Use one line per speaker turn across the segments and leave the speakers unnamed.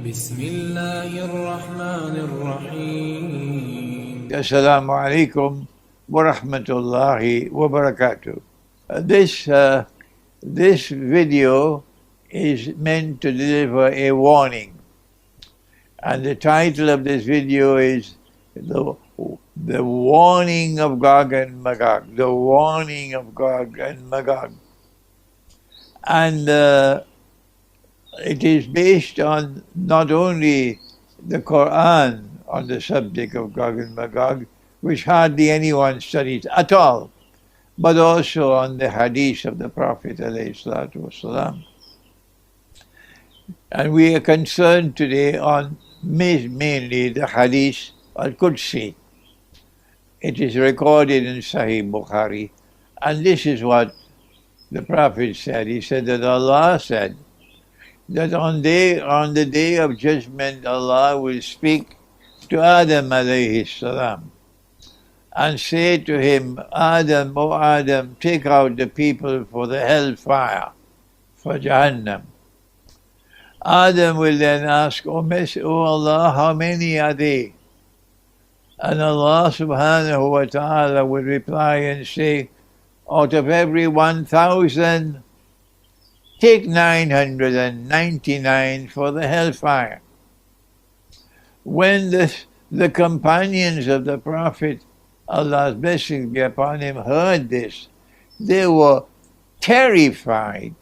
بسم الله الرحمن الرحيم.
Assalamu alaikum wa rahmatullahi wa barakatuh. This video is meant to deliver a warning. And the title of this video is the warning of Gog and Magog. The warning of Gog and Magog. And it is based on not only the Quran on the subject of Gog and Magog, which hardly anyone studies at all, but also on the hadith of the Prophet ﷺ. And we are concerned today on mainly the hadith al-Qudsi. It is recorded in Sahih Bukhari, and this is what the Prophet said. He said that Allah said that on the day of judgment, Allah will speak to Adam alayhi salam and say to him, Adam, O Adam, take out the people for the hellfire, for Jahannam. Adam will then ask, O Allah, how many are they? And Allah subhanahu wa ta'ala will reply and say, out of every 1,000, take 999 for the hellfire. When the companions of the Prophet, Allah's blessings be upon him, heard this, they were terrified.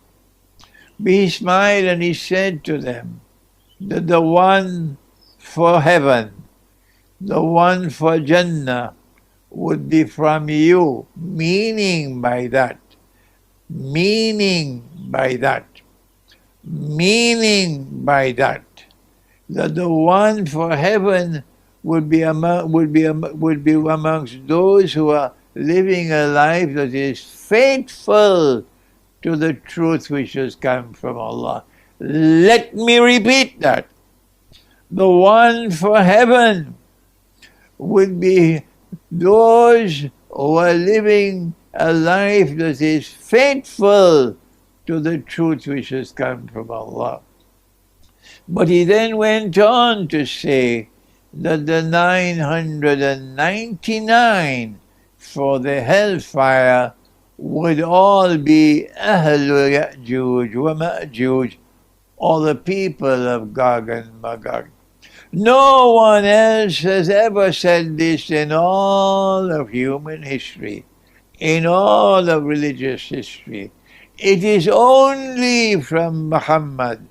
But he smiled and he said to them that the one for heaven, the one for Jannah would be from you, meaning by that, that the one for heaven would be amongst those who are living a life that is faithful to the truth which has come from Allah. Let me repeat that. The one for heaven would be those who are living a life that is faithful to the truth which has come from Allah. But he then went on to say that the 999 for the hellfire would all be Ahlu Yakjuj wa Makjuj, all the people of Gog and Magog. No one else has ever said this in all of human history, in all of religious history. It is only from Muhammad,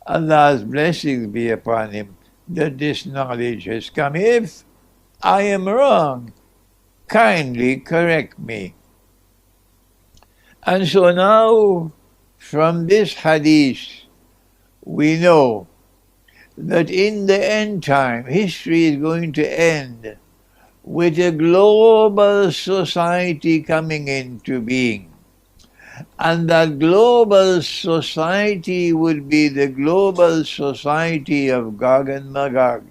Allah's blessings be upon him, that this knowledge has come. If I am wrong, kindly correct me. And so now, from this hadith, we know that in the end time, history is going to end with a global society coming into being. And that global society would be the global society of Gog and Magog.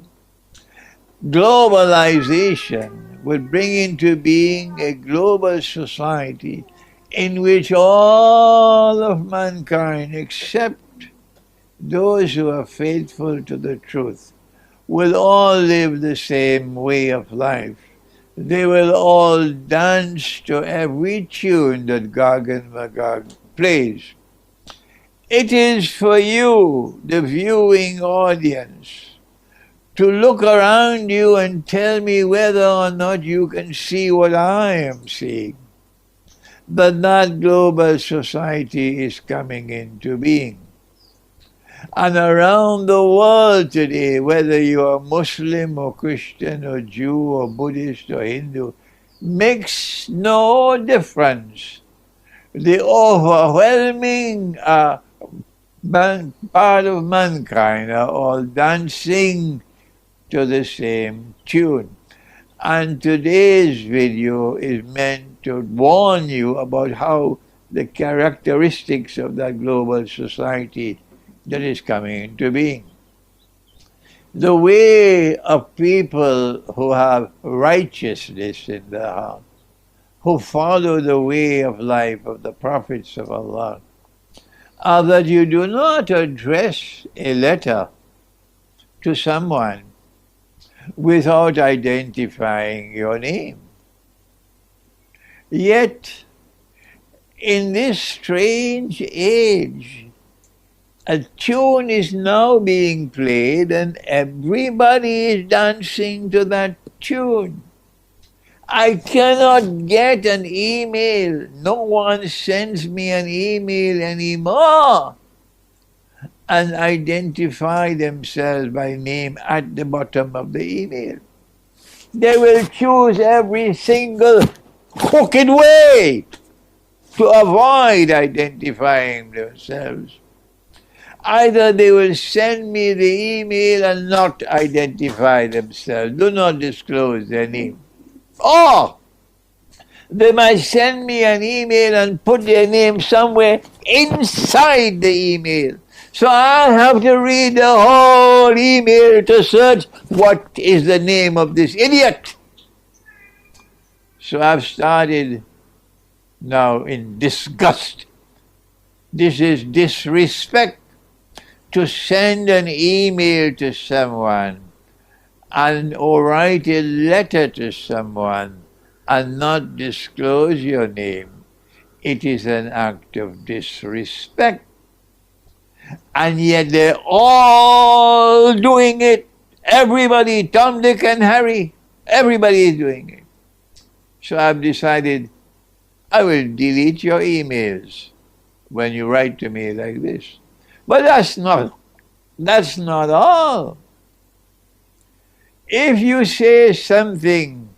Globalization would bring into being a global society in which all of mankind, except those who are faithful to the truth, will all live the same way of life. They will all dance to every tune that Gog and Magog plays. It is for you, the viewing audience, to look around you and tell me whether or not you can see what I am seeing. That global society is coming into being. And around the world today, whether you are Muslim or Christian or Jew or Buddhist or Hindu, makes no difference. The overwhelming part of mankind are all dancing to the same tune. And today's video is meant to warn you about how the characteristics of that global society that is coming into being. The way of people who have righteousness in their heart, who follow the way of life of the prophets of Allah, are that you do not address a letter to someone without identifying your name. Yet, in this strange age, a tune is now being played and everybody is dancing to that tune. I cannot get an email. No one sends me an email anymore and identify themselves by name at the bottom of the email. They will choose every single crooked way to avoid identifying themselves. Either they will send me the email and not identify themselves, do not disclose their name. Or they might send me an email and put their name somewhere inside the email. So I have to read the whole email to search what is the name of this idiot. So I've started now in disgust. This is disrespect to send an email to someone or write a letter to someone and not disclose your name. It is an act of disrespect. And yet they're all doing it. Everybody, Tom, Dick, and Harry, everybody is doing it. So I've decided I will delete your emails when you write to me like this. But that's not all. If you say something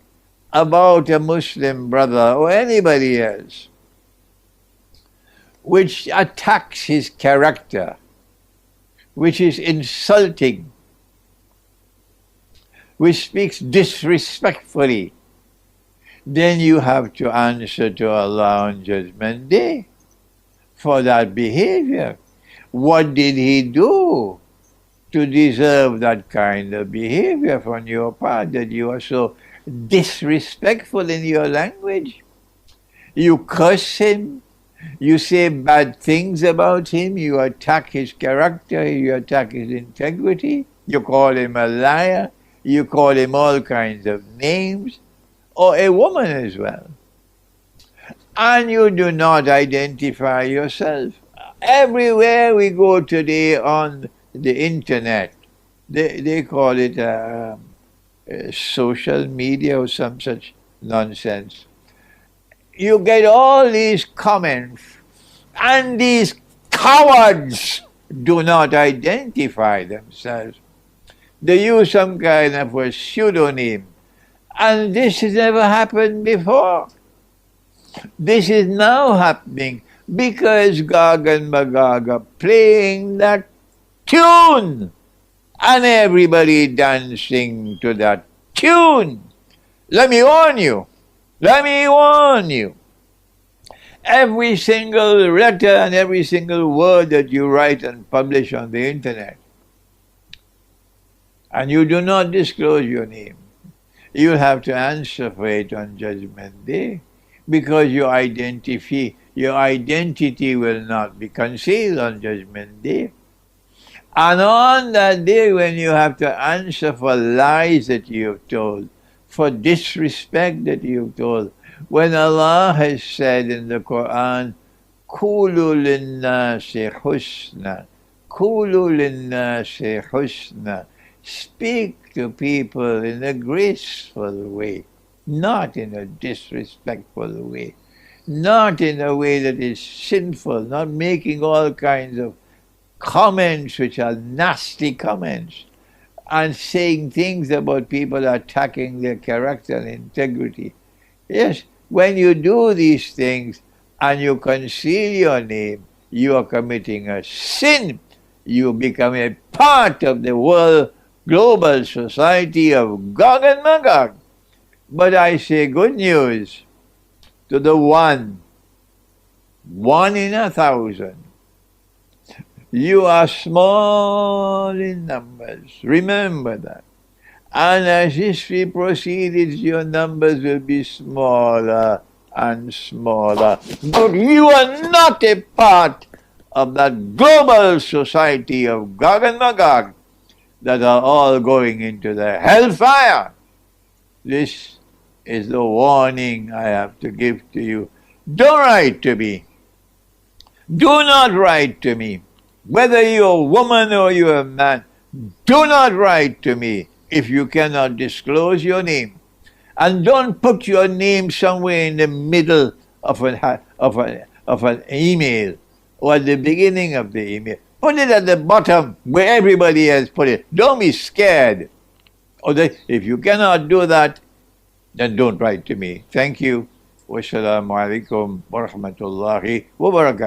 about a Muslim brother or anybody else which attacks his character, which is insulting, which speaks disrespectfully, then you have to answer to Allah on Judgment Day for that behavior. What did he do to deserve that kind of behavior from your part, that you are so disrespectful in your language? You curse him, you say bad things about him, you attack his character, you attack his integrity, you call him a liar, you call him all kinds of names, or a woman as well. And you do not identify yourself. Everywhere we go today on the internet, they call it social media or some such nonsense. You get all these comments, and these cowards do not identify themselves. They use some kind of a pseudonym, and this has never happened before. This is now happening because Gog and Magog are playing that tune, and everybody dancing to that tune. Let me warn you. Every single letter and every single word that you write and publish on the internet, and you do not disclose your name, you have to answer for it on Judgment Day, because your identity will not be concealed on Judgment Day. And on that day, when you have to answer for lies that you have told, for disrespect that you have told, when Allah has said in the Quran, Qulu linnasi husna, Qulu linnasi husna, speak to people in a graceful way, not in a disrespectful way, not in a way that is sinful, not making all kinds of comments which are nasty comments, and saying things about people attacking their character and integrity. Yes, when you do these things and you conceal your name, you are committing a sin. You become a part of the world global society of Gog and Magog. But I say good news to the one in 1,000. You are small in numbers. Remember that. And as history proceeds, your numbers will be smaller and smaller. But you are not a part of that global society of Gog and Magog. that are all going into the hellfire. This is the warning I have to give to you. Don't write to me. Do not write to me. Whether you're a woman or you're a man, do not write to me if you cannot disclose your name. And don't put your name somewhere in the middle of an email or at the beginning of the email. Put it at the bottom where everybody has put it. Don't be scared. If you cannot do that, then don't write to me. Thank you. Wassalamu alaikum wa rahmatullahi wa barakatuh.